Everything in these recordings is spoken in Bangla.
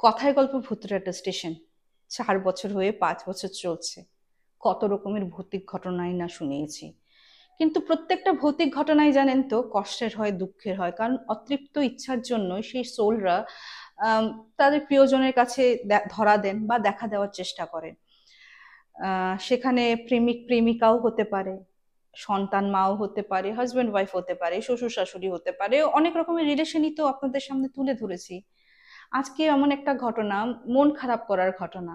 কথায় গল্প ভূতুড়াটা স্টেশন 4 বছর হয়ে 5 বছর চলছে। কত রকমের ভৌতিক ঘটনাই না শুনিয়েছি, কিন্তু প্রত্যেকটা ভৌতিক ঘটনাই জানেন তো কষ্টের হয়, দুঃখের হয়, কারণ অতৃপ্ত ইচ্ছার জন্য সেই সোলরা আম, তাদের প্রিয়জনের কাছে ধরা দেন বা দেখা দেওয়ার চেষ্টা করেন। সেখানে প্রেমিক প্রেমিকাও হতে পারে, সন্তান মাও হতে পারে, হাজব্যান্ড ওয়াইফ হতে পারে, শ্বশুর শাশুড়ি হতে পারে, অনেক রকমের রিলেশনই তো আপনাদের সামনে তুলে ধরেছি। আজকে এমন একটা ঘটনা, মন খারাপ করার ঘটনা,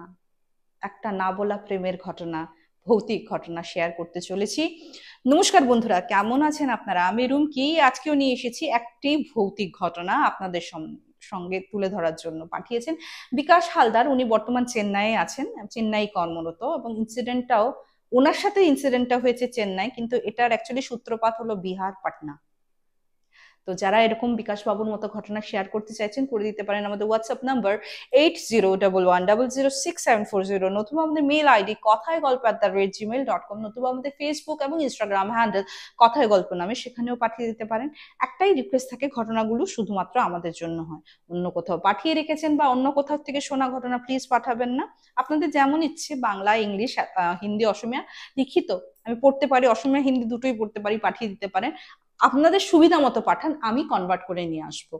একটা না বলা প্রেমের ঘটনা, ভৌতিক ঘটনা শেয়ার করতে চলেছি। নমস্কার বন্ধুরা, কেমন আছেন আপনারা? আমি রুমকি। আজকেও নিয়ে এসেছি একটি ভৌতিক ঘটনা আপনাদের সঙ্গে তুলে ধরার জন্য। পাঠিয়েছেন বিকাশ হালদার। উনি বর্তমান চেন্নাইয়ে আছেন, চেন্নাই কর্মরত, এবং ইনসিডেন্টটাও ওনার সাথে ইনসিডেন্টটা হয়েছে চেন্নাই, কিন্তু এটার অ্যাকচুয়ালি সূত্রপাত হলো বিহার, পাটনা। তো যারা এরকম বিকাশ বাবুর মতো ঘটনা শেয়ার করতে চাইছেন, করে দিতে পারেন আমাদের হোয়াটসঅ্যাপ নাম্বার 8011006740, নতুবা আমাদের মেল আইডি কথায় গল্প @gmail.com, নতুবা আমাদের ফেসবুক এবং ইনস্টাগ্রাম হ্যান্ডেল কথায় গল্প নামে, সেখানেও পাঠিয়ে দিতে পারেন। একটাই রিকোয়েস্ট থাকে, ঘটনাগুলো শুধুমাত্র আমাদের জন্য হয়, অন্য কোথাও পাঠিয়ে রেখেছেন বা অন্য কোথাও থেকে শোনা ঘটনা প্লিজ পাঠাবেন না। আপনাদের যেমন ইচ্ছে, বাংলা, ইংলিশ, হিন্দি, অসমিয়া, লিখিত আমি পড়তে পারি, অসমিয়া হিন্দি দুটোই পড়তে পারি, পাঠিয়ে দিতে পারেন। আপনাদের সুবিধা মতো পাঠান, আমি কনভার্ট করে নিয়ে আসবো।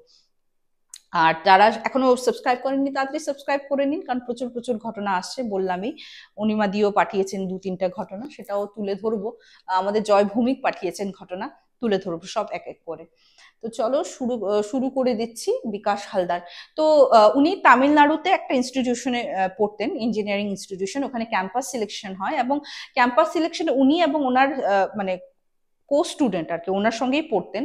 আর যারা এখনো সাবস্ক্রাইব করেননি তাড়াতাড়ি সাবস্ক্রাইব করে নিন, কারণ প্রচুর প্রচুর ঘটনা আসছে। বললামই, অনিমা দিও পাঠিয়েছেন 2-3টা ঘটনা, সেটাও তুলে ধরবো। আমাদের জয় ভৌমিক পাঠিয়েছেন ঘটনা, তুলে ধরবো সব এক এক করে। তো চলো শুরু করে দিচ্ছি। বিকাশ হালদার তো উনি তামিলনাড়ুতে একটা ইনস্টিটিউশনে পড়তেন, ইঞ্জিনিয়ারিং ইনস্টিটিউশন। ওখানে ক্যাম্পাস সিলেকশন হয়, এবং ক্যাম্পাস সিলেকশনে উনি এবং ওনার মানে কো স্টুডেন্ট আর কি, ওনার সঙ্গেই পড়তেন,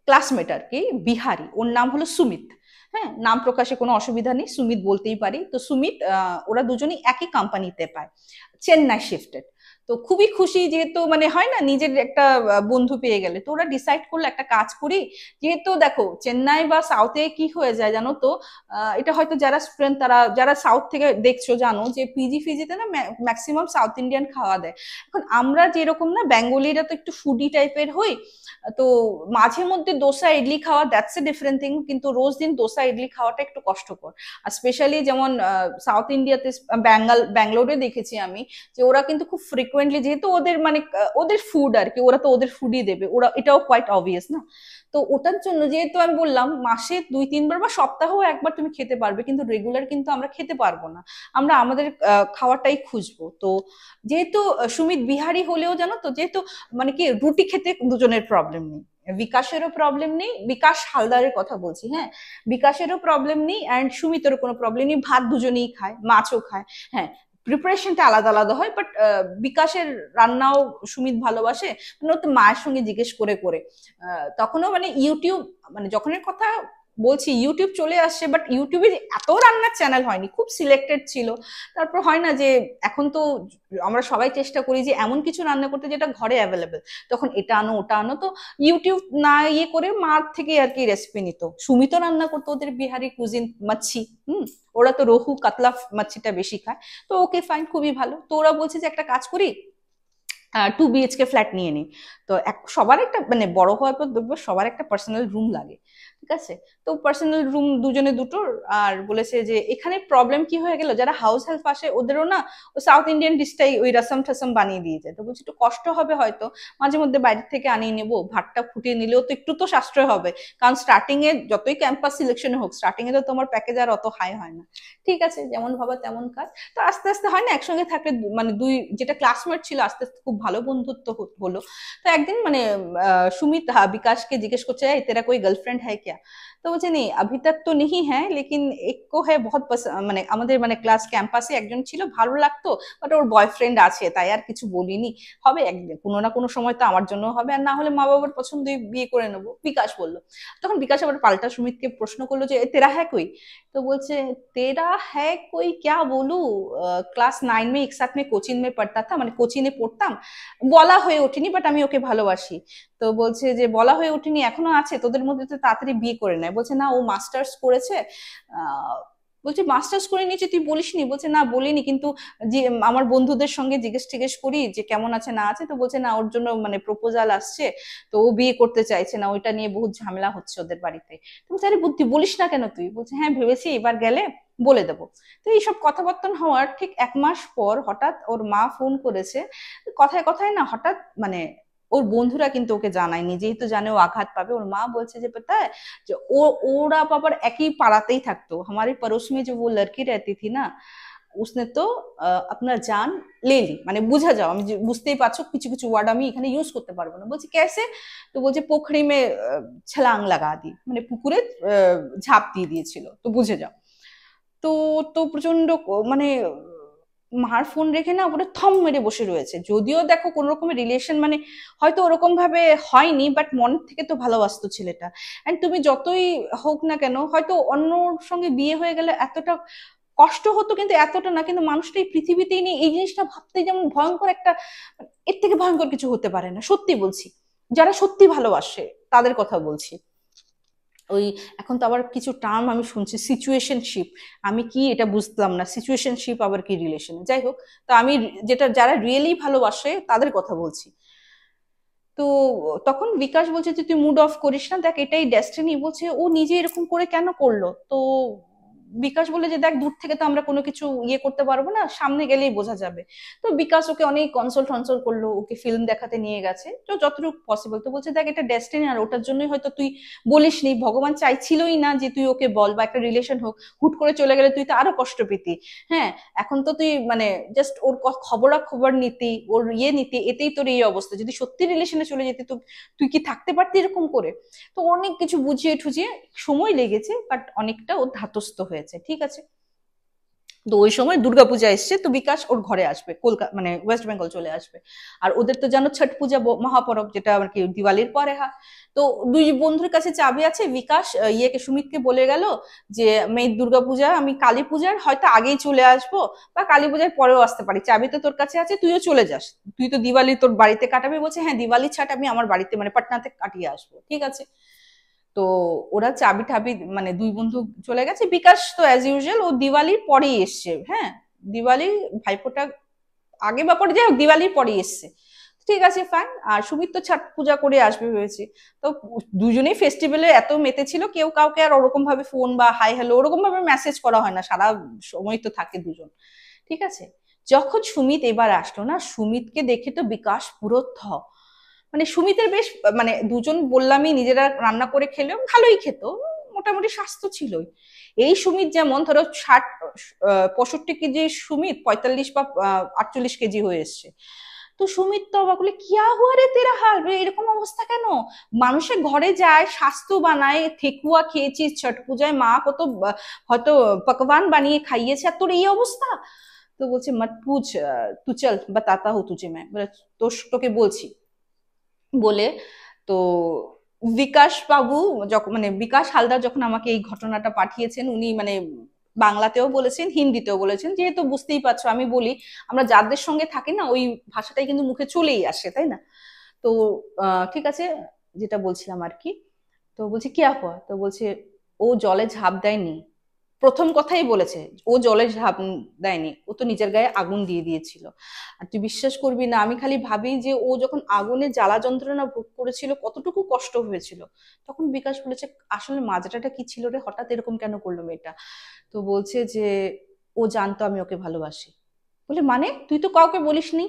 ক্লাসমেট আর কি, বিহারি, ওর নাম হলো সুমিত। হ্যাঁ, নাম প্রকাশে কোনো অসুবিধা নেই, সুমিত বলতেই পারি। তো সুমিত, ওরা দুজনই একই কোম্পানিতে পায়, চেন্নাই শিফটেড। তো খুবই খুশি, যেহেতু মানে হয় না নিজের একটা বন্ধু পেয়ে গেলে, তো ওরা ডিসাইড করলো একটা কাজ করি। যেহেতু দেখো চেন্নাই বা সাউথে কি হয়ে যায় জানো তো, এটা হয়তো যারা স্টুডেন্ট, তারা যারা সাউথ থেকে দেখছো জানো যে পিজি ফিজিতে না ম্যাক্সিমাম সাউথ ইন্ডিয়ান খাওয়া দেয়। এখন আমরা যেরকম না বেঙ্গলিরা তো একটু ফুডি টাইপের হই, তো মাঝে মধ্যে দোসা ইডলি খাওয়া দ্যাটস এ ডিফারেন্ট থিং, কিন্তু রোজ দিন দোসা ইডলি খাওয়াটা একটু কষ্টকর। আর স্পেশালি যেমন সাউথ ইন্ডিয়াতে, ব্যাঙ্গালোরে দেখেছি আমি যে ওরা কিন্তু খুব ফ্রিকুয়েন্টলি, যেহেতু ওদের মানে ওদের ফুড আর কি, ওরা তো ওদের ফুডই দেবে, ওরা এটাও কোয়াইট অবভিয়াস না। তো ওটার জন্য যেহেতু আমি বললাম মাসে 2-3 বার বা সপ্তাহ একবার তুমি খেতে পারবে, কিন্তু রেগুলার কিন্তু আমরা খেতে পারবো না, আমরা আমাদের খাওয়াটাই খুঁজবো। তো যেহেতু সুমিত বিহারি হলেও জানো তো, যেহেতু মানে কি রুটি খেতে দুজনের প্রবলেম নেই, বিকাশেরও প্রবলেম নেই, বিকাশ হালদারের কথা বলছি, হ্যাঁ, বিকাশেরও প্রবলেম নেই অ্যান্ড সুমিতেরও কোনো প্রবলেম নেই, ভাত দুজনেই খায়, মাছও খায়। হ্যাঁ, প্রিপারেশনটা আলাদা আলাদা হয়, বাট বিকাশের রান্নাও সুমিত ভালোবাসে। মানে ও তো মায়ের সঙ্গে জিজ্ঞেস করে করে তখনও মানে ইউটিউব, মানে যখনের কথা বলছি ইউটিউব চলে আসছে, বাট ইউটিউবে এত রান্নার চ্যানেল হয়নি, খুব সিলেক্টেড ছিল। তারপর হয় না যে এখন তো আমরা সবাই চেষ্টা করি যে এমন কিছু রান্না করতে যেটা ঘরে অ্যাভেলেবেল, তখন এটা আনো ওটা আনো, তো ইউটিউব না ইয়ে করে মার থেকে আর কি রেসিপি নিত। সুমিত রান্না করতো ওদের বিহারি কুজিন, মাছি। ওরা তো রোহু কাতলা মাছিটা বেশি খায়। তো ওকে ফাইন, খুবই ভালো। তো ওরা বলছে যে একটা কাজ করি, 2 BHK ফ্ল্যাট নিয়ে নিই। তো সবার একটা মানে বড় হওয়ার পর দেখবো সবার একটা পার্সোনাল রুম লাগে, ঠিক আছে? তো পার্সোনাল রুম দুজনে দুটোর। আর বলেছে যে এখানে প্রবলেম কি হয়ে গেল, যারা হাউস হেল্প আসে ওদেরও না ও সাউথ ইন্ডিয়ান ডিশটাই ওই রসম ঠাসম বানিয়ে দিয়ে যায়। তো বলছি একটু কষ্ট হবে হয়তো, মাঝে মধ্যে বাইরে থেকে আনিয়ে নেবো, ভাতটা ফুটিয়ে নিলেও তো একটু তো সাশ্রয় হবে, কারণ স্টার্টিং এ যতই ক্যাম্পাস সিলেকশন হোক, স্টার্টিং এ তো তোমার প্যাকেজ আর অত হাই হয় না। ঠিক আছে, যেমন ভাবা তেমন কাজ। তো আস্তে আস্তে হয় না একসঙ্গে থাকলে, মানে দুই যেটা ক্লাসমেট ছিল আস্তে আস্তে খুব ভালো বন্ধুত্ব হলো। তো একদিন মানে সুমিত বিকাশকে জিজ্ঞেস করছে, এই তেরা कोई गर्लफ्रेंड है क्या? তো বলছে নেই, अभी तक तो नहीं है, लेकिन एक को है बहुत মানে আমাদের মানে ক্লাস ক্যাম্পাসে একজন ছিল, ভালো লাগতো, বাট ওর বয়ফ্রেন্ড আছে, তাই আর কিছু বলিনি। হবে একদিন, কোনো না কোনো সময় তো আমার জন্য হবে, আর না হলে মা বাবার পছন্দই বিয়ে করে নেবো, বিকাশ বললো। তখন বিকাশ আবার পাল্টা সুমিতকে প্রশ্ন করলো যে তেরা হ্যাঁ কই? तो बोलছে तेरा है कोई क्या बोलू, ক্লাস 9 में एक साथ में कोचिंग में पढ़ता था, মানে কোচিনে পড়তাম, বলা হয়ে ওঠেনি, বাট আমি ওকে ভালোবাসি। তো বলছে যে বলা হয়ে ওঠেনি, এখনো আছে, তোদের মধ্যে তো তাড়াতাড়ি বিয়ে করে নেয়। বলছে না, ও মাস্টার্স করেছে, বলছে মাস্টার্স করে নিয়েছি, তুই বলিসনি? বলছে না বলিনি, কিন্তু যে আমার বন্ধুদের সঙ্গে জিজ্ঞেস টিজ্ঞেস করি যে কেমন আছে না আছে, তো বলছে না ওর জন্য মানে প্রপোজাল আসছে, তো ও বিয়ে করতে চাইছে না, ওইটা নিয়ে বহুত ঝামেলা হচ্ছে ওদের বাড়িতে। তো বলছে আরে বুদ্ধি, বলিস না কেন তুই? বলছে হ্যাঁ ভেবেছি এবার গেলে বলে দেবো। তো এইসব কথাবার্তা হওয়ার ঠিক 1 মাস পর হঠাৎ ওর মা ফোন করেছে। কথায় কথায় না হঠাৎ মানে ওর বন্ধুরা কিন্তু ওকে জানায়, নিজেই তো জানে ও আঘাত পাবে। ওর মা বলছে যে पता है যে ওরা বাবার একই পাড়াতেই থাকতো, हमारे पड़ोस में जो वो लड़की रहती थी ना, उसने तो अपना जान ले ली। মানে বুঝা যাও, আমি বুঝতেই পারছো কিছু কিছু ওয়ার্ড আমি এখানে ইউজ করতে পারবো না। বলছি कैसे? তো বলছে পোখরি মে ছলাং লাগা দি, মানে পুকুরে ঝাঁপ দিয়ে দিয়েছিল, তো বুঝে যাও। তো তো প্রচন্ড মানে মার ফোন রেখে না ওটা থম মেরে বসে রয়েছে। যদিও দেখো কোন রকমের রিলেশন মানে হয়তো ওরকম ভাবে হয়নি, বাট মন থেকে তো ভালোবাসতো ছেলেটা। এন্ড তুমি যতই হোক না কেন, হয়তো অন্যর সঙ্গে বিয়ে হয়ে গেলে এতটা কষ্ট হতো, কিন্তু এতটা না। কিন্তু মানুষটা এই পৃথিবীতেই নেই, এই জিনিসটা ভাবতে যেমন ভয়ঙ্কর একটা, এর থেকে ভয়ঙ্কর কিছু হতে পারে না, সত্যি বলছি। যারা সত্যি ভালোবাসে তাদের কথা বলছি। ওই এখন তো আবার কিছু টার্ম আমি শুনছি, সিচুয়েশনশিপ। আমি কি এটা বুঝলাম না, সিচুয়েশনশিপ আবার কি রিলেশন, যাই হোক। তো আমি যেটা যারা রিয়েলি ভালোবাসে তাদের কথা বলছি। তো তখন বিকাশ বলছে যে তুই মুড অফ করিস না, দেখ এটাই ডেস্টিনি। বলছে ও নিজে এরকম করে কেন করলো? তো বিকাশ বলে যে দেখ দূর থেকে তো আমরা কোনো কিছু ইয়ে করতে পারবো না, সামনে গেলেই বোঝা যাবে। তো বিকাশ ওকে অনেক কনসোল টনসোল করলো, ওকে ফিল্ম দেখাতে নিয়ে গেছে, তো যতটুকু পসিবল। তো বলছে দেখ এটা ডেস্টিনি, আর ওটার জন্যই হয়তো তুই বলিসনি, ভগবান চাইছিলই না যে তুই ওকে বল বা একটা রিলেশন হোক। হুট করে চলে গেলে তুই তো আরো কষ্ট পেতি। হ্যাঁ, এখন তো তুই মানে জাস্ট ওর খবরাখবর নিতি, ওর ইয়ে নিতি, এতেই তোর এই অবস্থা। যদি সত্যি রিলেশনে চলে যেতি তো তুই কি থাকতে পারতি এরকম করে? তো অনেক কিছু বুঝিয়ে ঠুঝিয়ে সময় লেগেছে, বাট অনেকটা ও ধাতস্থ হয়েছে, ঠিক আছে। তো ওই সময় দুর্গাপূজা এসছে, তো বিকাশ ওর ঘরে আসবে, কলকাতা মানে ওয়েস্ট বেঙ্গল চলে আসবে। আর ওদের তো জানো ছট পূজা মহাপরব, যেটা আর কি দিওয়ালির পরে হয়। তো দুই বন্ধুর কাছে চাবি আছে। বিকাশ ইয়েকে সুমিতকে বলে গেল যে মেয়ে দুর্গাপূজা আমি কালী পূজার হয়তো আগেই চলে আসবো, বা কালী পূজার পরেও আসতে পারি, চাবি তো তোর কাছে আছে, তুইও চলে যাস। তুই তো দিওয়ালি তোর বাড়িতে কাটাবি। বলছে হ্যাঁ দিওয়ালি ছাট আমি আমার বাড়িতে মানে পাটনাতে কাটিয়ে আসবো, ঠিক আছে। তো ওরা চাবি টাবি মানে দুই বন্ধু চলে গেছে। বিকাশ তো অ্যাজ ইউজুয়াল ও দিওয়ালির পরেই এসছে। হ্যাঁ, দিওয়ালি ভাইফোঁটা আগে বা পরে, যাই হোক দিওয়ালির পরেই এসছে। ঠিক আছে ফাইন। আর সুমিত তো ছট পূজা করে আসবে ভেবেছি। তো দুজনেই ফেস্টিভ্যালে এত মেতে ছিল, কেউ কাউকে আর ওরকম ভাবে ফোন বা হাই হ্যালো ওরকম ভাবে মেসেজ করা হয় না, সারা সময় তো থাকে দুজন, ঠিক আছে। যখন সুমিত এবার আসলো না, সুমিতকে দেখে তো বিকাশ পুরো মানে সুমিতের বেশ মানে দুজন বললামই নিজেরা রান্না করে খেলেও ভালোই খেত, মোটামুটি স্বাস্থ্য ছিলই। এই সুমিত যেমন ধরো 65 কেজি সুমিত 45 বা 48 কেজি হয়ে এসছে। তো সুমিত তো অবাক হলে, কিয়া হুয়া রে তেরা হাল রে, এরকম অবস্থা কেন? মানুষের ঘরে যায়, স্বাস্থ্য বানায়, ঠেকুয়া খেয়েছিস ছট পূজায়, মা কত হয়তো পকবান বানিয়ে খাইয়েছে, আর তোর এই অবস্থা। তো বলছে মত পুছ, তু চল বাতাতা হু তুঝে मैं, তোকে বলছি বলে। তো বিকাশ বাবু যখন মানে বিকাশ হালদার যখন আমাকে এই ঘটনাটা পাঠিয়েছেন, উনি মানে বাংলাতেও বলেছেন হিন্দিতেও বলেছেন, যেহেতু বুঝতেই পারছো আমি বলি, আমরা যাদের সঙ্গে থাকি না ওই ভাষাটাই কিন্তু মুখে চলেই আসে, তাই না? তো ঠিক আছে, যেটা বলছিলাম আর কি। তো বলছি কি হুয়া? তো বলছে ও জলে ঝাঁপ দেয়নি, প্রথম কথাই বলেছে ও জলে ঝাঁপ দেয়নি, ও তো নিজের গায়ে আগুন দিয়ে দিয়েছিল। আর তুই বিশ্বাস করবি না, আমি খালি ভাবি যে ও যখন আগুনে জ্বালা যন্ত্রণা ভোগ করেছিল কতটুকু কষ্ট হয়েছিল। তখন বিকাশ বলেছে আসলে মাজাটাটা কি ছিল রে, হঠাৎ এরকম কেন করলো মেয়েটা? তো বলছে যে ও জানতো আমি ওকে ভালোবাসি। বলে মানে তুই তো কাউকে বলিসনি?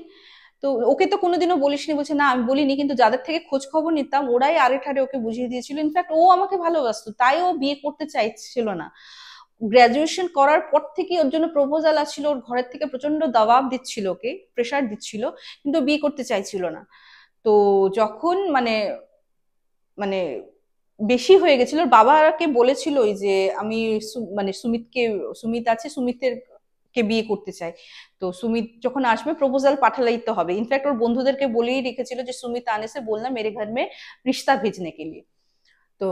তো ওকে তো কোনোদিনও বলিসনি। বলছে না আমি বলিনি, কিন্তু যাদের থেকে খোঁজ খবর নিতাম ওরাই আড়ে ঠাড়ে ওকে বুঝিয়ে দিয়েছিল। ইনফ্যাক্ট ও আমাকে ভালোবাসতো, তাই ও বিয়ে করতে চাইছিল না। গ্রাজুয়েশন করার পর থেকে ওর জন্য প্রপোজাল আসছিল, ওর ঘরের থেকে প্রচন্ড দবাব দিচ্ছিল, ওকে প্রেশার দিচ্ছিল, কিন্তু বিয়ে করতে চাইছিল না। তো যখন মানে মানে বেশি হয়ে গেছিল, ওর বাবাকে বলেছিল ওই যে আমি মানে সুমিত আছে, সুমিতের কে বিয়ে করতে চাই। তো সুমিত যখন আসবে প্রপোজাল পাঠালেই তো হবে। ইনফ্যাক্ট ওর বন্ধুদেরকে বলেই রেখেছিল যে সুমিত আনে সে বলনা মেরে ঘর মে রিश्ता भेजने के लिए। তো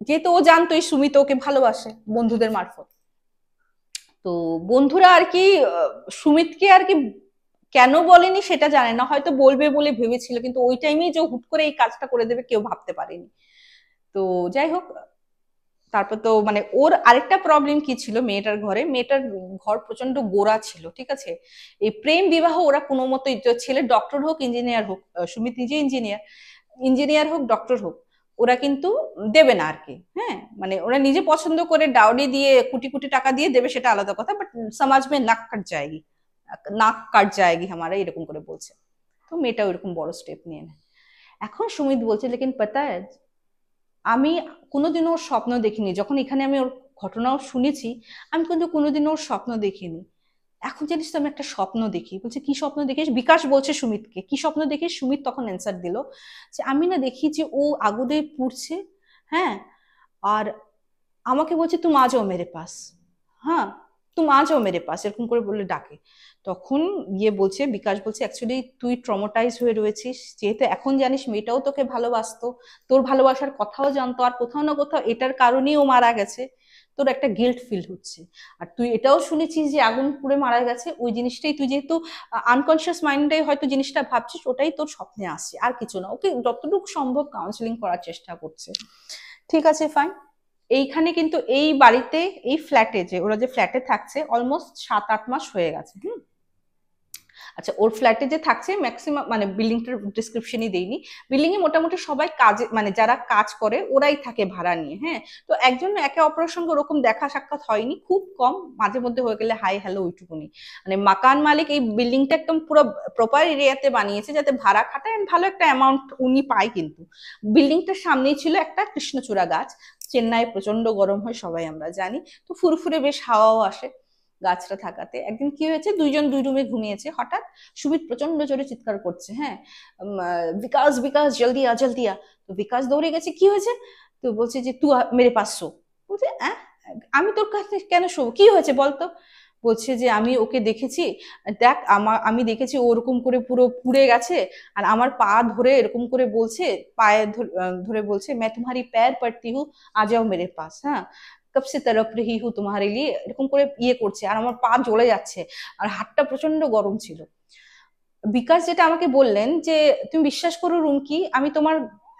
যেহেতু ও জানতো এই সুমিত ওকে ভালোবাসে বন্ধুদের মারফত, তো বন্ধুরা আর কি সুমিতকে আর কি কেন বলেনি সেটা জানে না, হয়তো বলবে বলে ভেবেছিল, কিন্তু ওই টাইমেই যে হুট করে এই কাজটা করে দেবে কেউ ভাবতে পারেনি। তো যাই হোক, তারপর তো মানে ওর আরেকটা প্রবলেম কি ছিল, মেয়েটার ঘরে, মেয়েটার ঘর প্রচন্ড গোড়া ছিল, ঠিক আছে। এই প্রেম বিবাহ ওরা কোনো মতোই, ছেলে ডক্টর হোক ইঞ্জিনিয়ার হোক, সুমিত নিজে ইঞ্জিনিয়ার, ইঞ্জিনিয়ার হোক ডক্টর হোক, ওরা কিন্তু দেবে না আর কি। হ্যাঁ, মানে ওরা নিজে পছন্দ করে ডাউরি দিয়ে কোটি কোটি টাকা দিয়ে দেবে, সেটা আলাদা কথা, বাট সমাজ মে নাক কাট যায়গি, নাক কাট যায়গি হামারা, এরকম করে বলছে। তো মেয়েটা ওইরকম বড় স্টেপ নিয়ে নেয়। এখন সুমিত বলছে লেকিন পাতা হ্যায়, আমি কোনোদিনও ওর স্বপ্ন দেখিনি, যখন এখানে আমি ওর ঘটনাও শুনেছি, আমি কিন্তু কোনোদিনও ওর স্বপ্ন দেখিনি। এখন জানিস তো আমি একটা স্বপ্ন দেখি। বলছে কি স্বপ্ন দেখিস? বিকাশ বলছে সুমিতকে কি স্বপ্ন দেখিস। সুমিত তখন অ্যান্সার দিল যে আমি না দেখি যে ও আগুনে পুড়ছে, হ্যাঁ, আর আমাকে বলছে তুম আ যাও মেরে পাস, হ্যাঁ তুম আ যাও মেরে পাস, এরকম করে বলে ডাকে। তখন ইয়ে বলছে, বিকাশ বলছে অ্যাকচুয়ালি তুই ট্রমাটাইজ হয়ে রয়েছিস, যেহেতু এখন জানিস মেয়েটাও তোকে ভালোবাসতো, তোর ভালোবাসার কথাও জানতো, আর কোথাও না কোথাও এটার কারণেই ও মারা গেছে, তোর একটা গিল্ট ফিল হচ্ছে। আর তুই এটাও শুনেছিস যে আগুন পুড়ে মারা গেছে, ওই জিনিসটাই তুই যেহেতু আনকনসিয়াস মাইন্ডে হয়তো জিনিসটা ভাবছিস, ওটাই তোর স্বপ্নে আসছে, আর কিছু না। ওকে যতটুকু সম্ভব কাউন্সিলিং করার চেষ্টা করছে। ঠিক আছে, ফাইন। এইখানে কিন্তু এই বাড়িতে, এই ফ্ল্যাটে, যে ওরা যে ফ্ল্যাটে থাকছে অলমোস্ট 7-8 মাস হয়ে গেছে। আচ্ছা, ওর ফ্ল্যাটে যে থাকছে ম্যাক্সিমাম, মানে বিল্ডিংটার ডিসক্রিপশনই দেইনি, বিল্ডিং এ মোটামুটি সবাই কাজে, মানে যারা কাজ করে ওরাই থাকে ভাড়া নিয়ে। হ্যাঁ, তো একজন একে অপরের সঙ্গে ওরকম দেখা সাক্ষাৎ হয়নি, খুব কম, মাঝে মধ্যে হয়ে গেলে হাই হ্যালো ওইটুকুনি। মানে মাকান মালিক এই বিল্ডিংটা একদম পুরো প্রপার এরিয়াতে বানিয়েছে যাতে ভাড়া খাটায় ভালো একটা অ্যামাউন্ট উনি পায়। কিন্তু বিল্ডিংটার সামনেই ছিল একটা কৃষ্ণচূড়া গাছ। চেন্নাই প্রচন্ড গরম হয় সবাই আমরা জানি, তো ফুরফুরে বেশ হাওয়াও আসে গাছটা থাকাতে। একদিন কি হয়েছে, দুইজন দুই রুমে ঘুমিয়েছে, হঠাৎ সুমিত প্রচন্ড জোরে চিৎকার করছে, হ্যাঁ, বিকাশ বিকাশ জলদি আ জলদি আ। তো বিকাশ দৌড়ে গেছে, কি হয়েছে? তো বলছে যে তুই মেরে পাস শো। বলছে আমি তোর কাছে কেন শোবো, কি হয়েছে বলতো? বলছে যে আমি ওকে দেখেছি, দেখ আমি দেখেছি ওরকম করে পুরো পুড়ে গেছে, আর আমার পা ধরে এরকম করে বলছে, পায়ে ধরে বলছে मैं तुम्हारी पैर पड़ती हूँ, आ जाओ मेरे पास, হ্যাঁ, কব সে তড়প রহি হু তোমারে লিয়ে, এরকম করে ইয়ে করছে, আর আমার পা জ্বলে যাচ্ছে, আর হাতটা প্রচন্ড গরম ছিল। বিকাশ যেটা আমাকে বললেন যে তুমি বিশ্বাস করো রুমকি, আমি তোমার,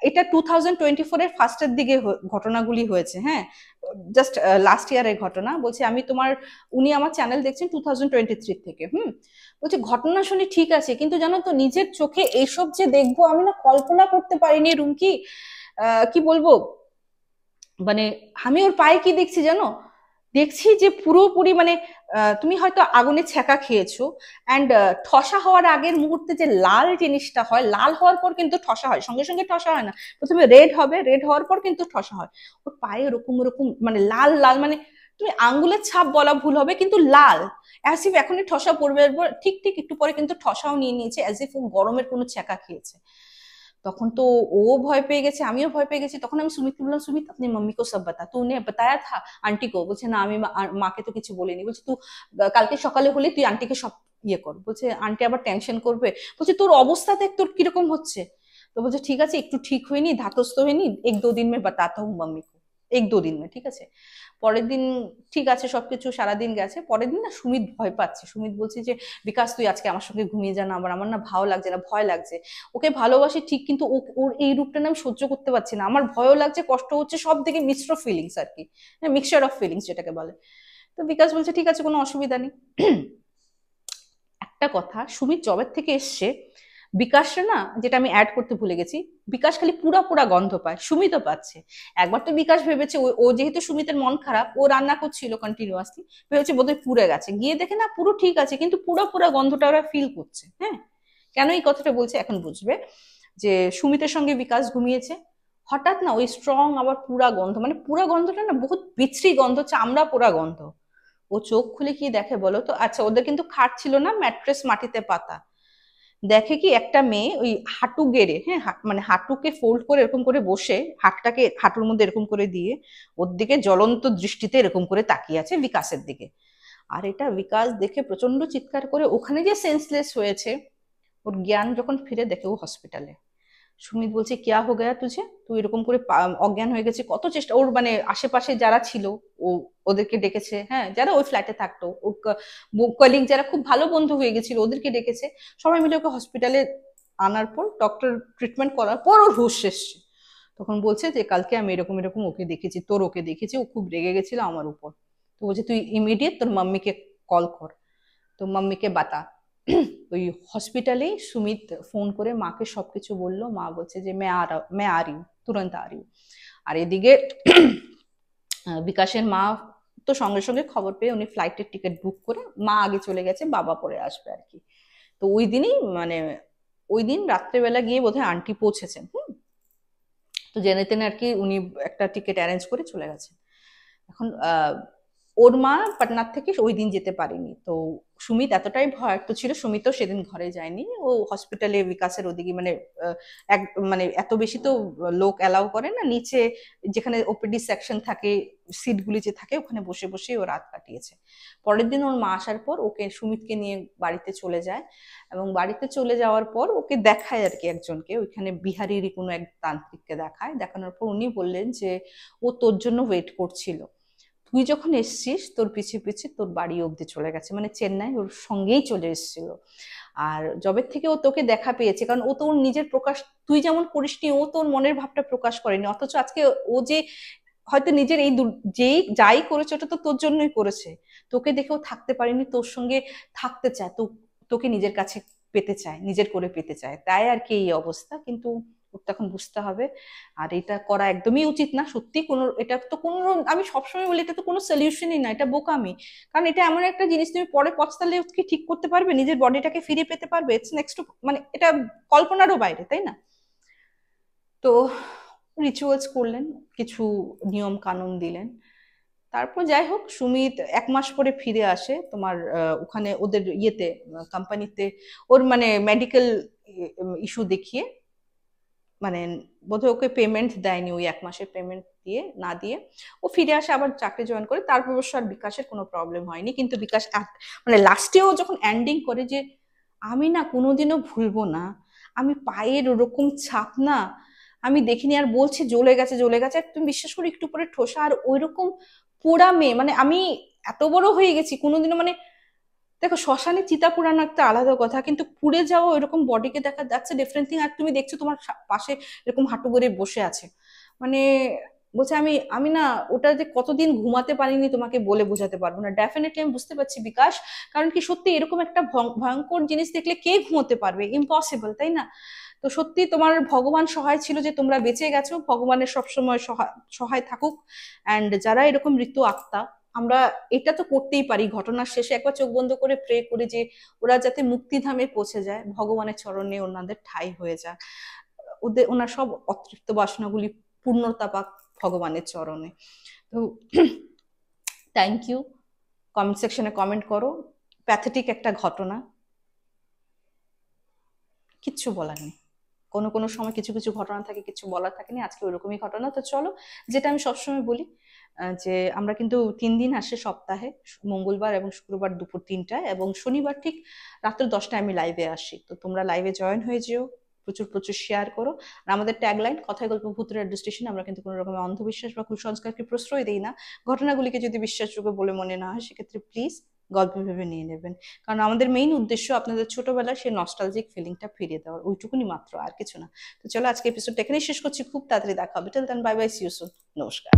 এটা 2024 এর ফার্স্টের দিকে ঘটনাগুলি হয়েছে, হ্যাঁ, জাস্ট লাস্ট ইয়ারের ঘটনা বলছে। আমি তোমার, উনি আমার চ্যানেল দেখছেন 2023 থেকে। বলছে ঘটনা শুনি ঠিক আছে, কিন্তু জানো তো নিজের চোখে এইসব যে দেখবো আমি না কল্পনা করতে পারিনি রুমকি। কি বলবো, মানে আমি ওর পায়ে কি দেখছি জানো, দেখছি যে পুরোপুরি মানে তুমি হয়তো আগুনে ছ্যাঁকা খেয়েছো, অ্যান্ড ঠসা হওয়ার আগের মুহূর্তে যে লাল জিনিসটা হয়, লাল হওয়ার পর কিন্তু ঠসা হয়, সঙ্গে সঙ্গে ঠসা হয় না, প্রথমে রেড হবে, রেড হওয়ার পর কিন্তু ঠসা হয়। ওর পায়ে ওরকম ওরকম মানে লাল লাল, মানে তুমি আঙ্গুলের ছাপ বলা ভুল হবে, কিন্তু লাল, অ্যাজ ইফ এখনই ঠসা পড়বে, ঠিক ঠিক একটু পরে কিন্তু ঠসাও নিয়ে নিয়েছে, অ্যাজ ইফ ও গরমের কোনো ছ্যাঁকা খেয়েছে। তখন তো ও ভয় পেয়ে গেছে, আমিও ভয় পেয়ে গেছি। তখন আমি সুমিতকে বললাম, সুমিত আপনি मम्मी को सब बता, तूने बताया था आंटी को? বলছে না, আমি মাকে তো কিছু বলিনি। বলছে তুই কালকে সকালে হলে তুই আন্টিকে সব ইয়ে কর। বলছে আন্টি আবার টেনশন করবে। বলছে তোর অবস্থা দেখ তোর কিরকম হচ্ছে। তো বলছে ঠিক আছে, একটু ঠিক হয়নি, ধাতস্থ হয়নি, 1-2 दिन में बताता हूँ मम्मी को, 1-2 दिन में, ঠিক আছে। পরের দিন ঠিক আছে, সবকিছু সারাদিন গেছে। পরের দিন না সুমিত ভয় পাচ্ছে, সুমিত বলছে যে বিকাশ তুই আজকে আমার সঙ্গে ঘুমিয়ে যা না, আমার না ভালো লাগছে না, ভয় লাগছে। ওকে ভালোবাসি ঠিক, কিন্তু ওর এই রূপটা না আমি সহ্য করতে পারছি না, আমার ভয়ও লাগছে, কষ্ট হচ্ছে, সব দিকে মিশ্র ফিলিংস আর কি, মিক্সচার অফ ফিলিংস যেটাকে বলে। তো বিকাশ বলছে ঠিক আছে, কোনো অসুবিধা নেই। একটা কথা, সুমিত জবের থেকে এসছে, বিকাশটা না, যেটা আমি অ্যাড করতে ভুলে গেছি, বিকাশ খালি পুরা পুরা গন্ধ পায়, সুমিতও পাচ্ছে। একবার তো বিকাশ ভেবেছে ও যেহেতু সুমিতের মন খারাপ, ও রান্না করছিল কন্টিনিউয়াসলি, ভেবেছে বোধহয় পুড়ে গেছে, গিয়ে দেখে না পুরো ঠিক আছে, কিন্তু পুরো পুরা গন্ধটা ওরা ফিল করছে। হ্যাঁ, কেন এই কথাটা বলছে এখন বুঝবে। যে সুমিতের সঙ্গে বিকাশ ঘুমিয়েছে, হঠাৎ না ওই স্ট্রং আবার পুরা গন্ধ, মানে পুরা গন্ধটা না বহুত বিশ্রী গন্ধ, চামড়া পোড়া গন্ধ। ও চোখ খুলে কি দেখে বলো তো? আচ্ছা, ওদের কিন্তু খাট ছিল না, ম্যাট্রেস মাটিতে পাতা। দেখে কি একটা মেয়ে ওই হাঁটু গেড়ে, হ্যাঁ, মানে হাঁটুকে ফোল্ড করে এরকম করে বসে, হাতটাকে হাঁটুর মধ্যে এরকম করে দিয়ে ওর দিকে জ্বলন্ত দৃষ্টিতে এরকম করে তাকিয়ে আছে বিকাশের দিকে। আর এটা বিকাশ দেখে প্রচন্ড চিৎকার করে ওখানে যে সেন্সলেস হয়েছে, ওর জ্ঞান যখন ফিরে দেখে ও হসপিটালে। সুমিত বলছে কিয়া হো গয়া তুঝে, তুই এরকম করে অজ্ঞান হয়ে গেছে, কত চেষ্টা ওর, মানে আশেপাশে যারা ছিল ও ওদেরকে ডেকেছে, হ্যাঁ, যারা ওই ফ্ল্যাটে থাকতো ওর কলিগ, যারা খুব ভালো বন্ধু হয়ে গেছিল ওদেরকে ডেকেছে, সবাই মিলে ওকে হসপিটালে আনার পর ডক্টর ট্রিটমেন্ট করার পর ওর হুঁশ এসছে। তখন বলছে যে কালকে আমি এরকম এরকম ওকে দেখেছি, তোর ওকে দেখেছি, ও খুব রেগে গেছিল আমার উপর। তো বলছে তুই ইমিডিয়েট তোর মাম্মিকে কল কর, তো মাম্মিকে বাতা। ওই হসপিটালেই সুমিত ফোন করে মাকে সবকিছু বললো। মা বলছে যে মে আ রি তুরন্ত আ রি। আর এদিকে বিকাশের মা তো সঙ্গে সঙ্গে খবর পেয়ে উনি ফ্লাইটের টিকিট বুক করে, মা আগে চলে গেছে, বাবা পরে আসবে আর কি। তো ওই দিনই মানে ওই দিন রাত্রেবেলা গিয়ে বোধহয় আন্টি পৌঁছেছেন। তো জেনে তেনে আর কি উনি একটা টিকিট অ্যারেঞ্জ করে চলে গেছেন। এখন ওর মা পাটনার থেকে ওই দিন যেতে পারেনি। তো সুমিত এতটাই ভয়ার্ত ছিল, সুমিতও সেদিন ঘরে যায়নি। ও হসপিটালে বিকাশের ওদিকে মানে এক মানে এত বেশি তো লোক অ্যালাউ করে না, নিচে যেখানে ওপিডি সেকশন থাকে, সিটগুলি যে থাকে ওখানে বসে বসে ও রাত কাটিয়েছে। পরের দিন ওর মা আসার পর ওকে সুমিতকে নিয়ে বাড়িতে চলে যায়, এবং বাড়িতে চলে যাওয়ার পর ওকে দেখায় আর কি একজনকে, ওইখানে বিহারিরই কোনো এক তান্ত্রিককে দেখায়। দেখানোর পর উনি বললেন যে ও তোর জন্য ওয়েট করছিল, তুই যখন এসছিস তোর পিছিয়ে পিছিয়ে তোর বাড়ি অব্দি চলে গেছে, মানে চেন্নাই ওর সঙ্গেই চলে এসেছিল। আর জবে থেকে ও তোকে দেখা পেয়েছে, কারণ ও তো ওর নিজের প্রকাশ তুই যেমন করিসনি, ও তোর মনের ভাবটা প্রকাশ করেনি, অথচ আজকে ও যে হয়তো নিজের এই যেই যাই করেছে ওটা তো তোর জন্যই করেছে। তোকে দেখেও থাকতে পারেনি, তোর সঙ্গে থাকতে চায়, তো তোকে নিজের কাছে পেতে চায়, নিজের করে পেতে চায়, তাই আর কি এই অবস্থা। কিন্তু ওর তখন বুঝতে হবে, আর এটা করা একদমই উচিত না সত্যি। কোনো এটা তো কোনো, আমি সবসময় বলি এটা তো কোনো সলিউশনই না, এটা বোকামি। কারণ এটা এমন একটা জিনিস তুমি পরে পস্তালে কি ঠিক করতে পারবে, নিজের বডিটাকে ফিরে পেতে পারবে? ইটস নেক্সট, মানে এটা কল্পনারও বাইরে, তাই না? তো রিচুয়ালস করলেন, কিছু নিয়ম কানুন দিলেন। তারপর যাই হোক সুমিত 1 মাস পরে ফিরে আসে তোমার ওখানে ওদের ইয়েতে কোম্পানিতে, ওর মানে মেডিকেল ইস্যু দেখিয়ে, মানে বোধহয় ওকে পেমেন্ট দেয়নি, ওই 1 মাসের পেমেন্ট দিয়ে না দিয়ে ও ফিরে আসে, আবার চাকরি জয়েন করে। তারপর অবশ্য আর বিকাশের কোনো প্রবলেম হয়নি। কিন্তু বিকাশ মানে লাস্টেও যখন এন্ডিং করে যে আমি না কোনোদিনও ভুলবো না, আমি পায়ের ওরকম ছাপ না আমি দেখিনি, আর বলছে জ্বলে গেছে জ্বলে গেছে, আর তুমি বিশ্বাস করে একটু পরে ঠোসা, আর ওইরকম পোড়া মেয়ে, মানে আমি এত বড় হয়ে গেছি কোনোদিনও মানে, দেখো শ্মশানে চিতা পুরানো একটা আলাদা কথা, কিন্তু পুড়ে যাওয়া এরকম বডিকে দেখা যাচ্ছে ডিফারেন্ট থিং। আর তুমি দেখছো তোমার পাশে এরকম হাঁটু গড়ে বসে আছে, মানে বলছে আমি আমি না ওটা যে কতদিন ঘুমাতে পারিনি তোমাকে বলে বোঝাতে পারবো না। ডেফিনেটলি আমি বুঝতে পারছি বিকাশ, কারণ কি সত্যি এরকম একটা ভয়ঙ্কর জিনিস দেখলে কে ঘুমোতে পারবে, ইম্পসিবল, তাই না? তো সত্যি তোমার ভগবান সহায় ছিল যে তোমরা বেঁচে গেছো, ভগবানের সবসময় সহায় থাকুক। অ্যান্ড যারা এরকম মৃত্যু আত্মা, আমরা এটা তো করতেই পারি ঘটনার শেষে একবার চোখ বন্ধ করে প্রে করি যে ওরা যাতে মুক্তিধামে পৌঁছে যায়, ভগবানের চরণে ওনাদের ঠাঁই হয়ে যায়, ওনার সব অতৃপ্ত বাসনাগুলি পূর্ণতা পাক ভগবানের চরণে। তো থ্যাংক ইউ, কমেন্ট সেকশনে কমেন্ট করো। প্যাথেটিক একটা ঘটনা, কিচ্ছু বলার নেই। কোনো কোনো সময় কিছু কিছু ঘটনা থাকে কিছু বলার থাকে না, আজকে ওইরকমই ঘটনা। তো চলো, যেটা আমি সবসময় বলি যে আমরা কিন্তু 3 দিন আসে সপ্তাহে, মঙ্গলবার এবং শুক্রবার দুপুর 3টায়, এবং শনিবার ঠিক রাত্র 10টায় আমি লাইভে আসি। তো তোমরা লাইভে জয়েন হয়ে যেও, প্রচুর প্রচুর শেয়ার করো। আর আমাদের ট্যাগলাইন কথায় গল্প ভূতের রেডিও স্টেশন, আমরা কিন্তু কোনো রকমের অন্ধবিশ্বাস বা কুসংস্কারকে প্রশ্রয় দিই না। ঘটনাগুলিকে যদি বিশ্বাসযোগ্য বলে মনে না হয় সেক্ষেত্রে প্লিজ গল্প ভেবে নিয়ে নেবেন, কারণ আমাদের মেইন উদ্দেশ্য আপনাদের ছোটবেলার সেই নস্টালজিক ফিলিংটা ফিরিয়ে দেওয়ার, ওইটুকুনি মাত্র, আর কিছু না। তো চলো আজকে এপিসোডটা এখানেই শেষ করছি, খুব তাড়াতাড়ি দেখা হবে। Till then bye bye, see you soon, নমস্কার।